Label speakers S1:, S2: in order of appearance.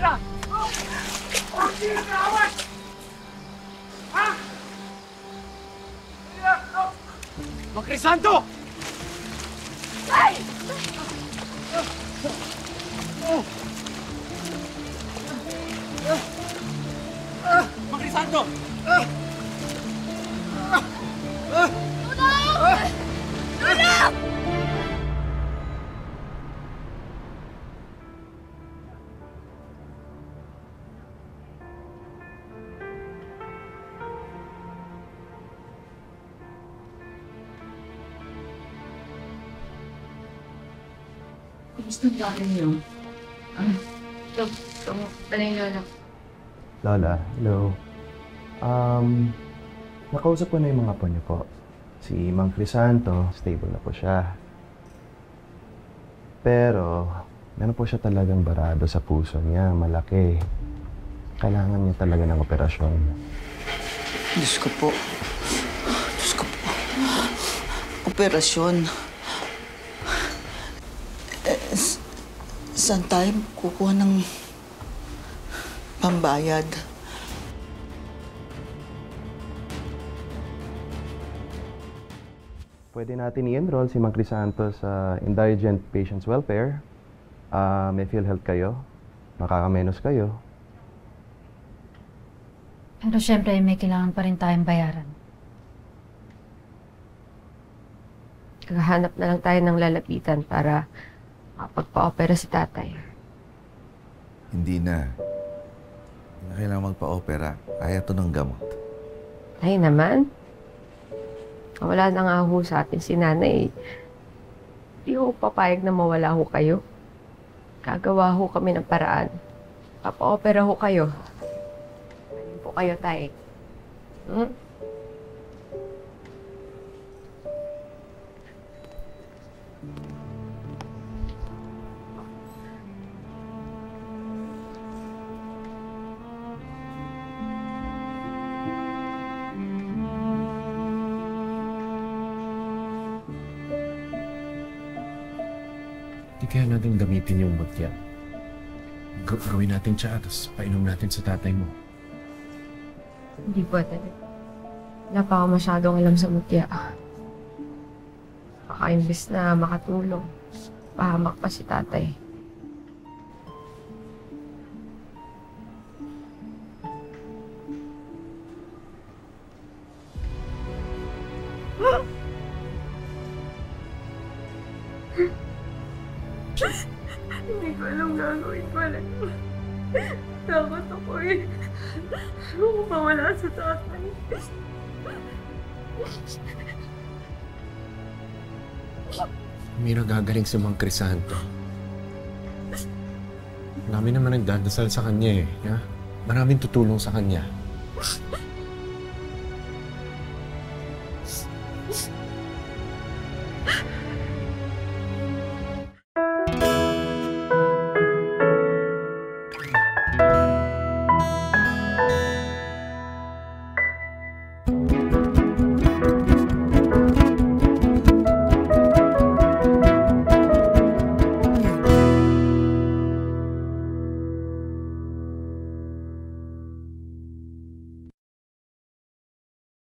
S1: tira! Huwag tira na awan! Ha? Mang Crisanto!
S2: Ay!
S1: Mang Crisanto!
S2: Tulong!
S3: Gusto ang tatay niyo? Ito pala yung lola.
S4: Lola, hello. Nakausap ko na yung mga apo niyo po. Si Mang Crisanto, stable na po siya. Pero, meron po siya talagang barado sa puso niya, malaki. Kailangan niya talaga ng operasyon.
S5: Diyos ko po. Diyos ko po. Operasyon. Saan tayo kukuha ng pambayad?
S4: Pwede natin i-enroll si Mang Crisanto sa Indigent Patients Welfare. May PhilHealth kayo. Makakamenos kayo.
S3: Pero syempre, may kailangan pa rin tayong bayaran.
S6: Kakahanap na lang tayo ng lalapitan para makapagpa-opera si tatay.
S7: Hindi na. Hindi na kailangan magpa-opera. Kaya to ng gamot.
S6: Ay naman. Wala na nga ho sa atin si nanay. Di ho papayag na mawala ho kayo. Gagawa ho kami ng paraan. Papa-opera ho kayo. Galing po kayo, tay.
S8: Hindi kaya natin gamitin yung mutya. Gawin natin siya, tapos painom natin sa tatay mo.
S6: Hindi po talaga. Wala pa ako masyadong alam sa mutya. Baka imbes na makatulong, pahamak pa si tatay.
S2: Hindi ko alam gagawin pala. Takot ako eh. Ano ko mawala sa tatay?
S8: Mira, gagaling si Mang Crisanto. Marami naman nagdadasal sa kanya eh. Ha? Maraming tutulong sa kanya.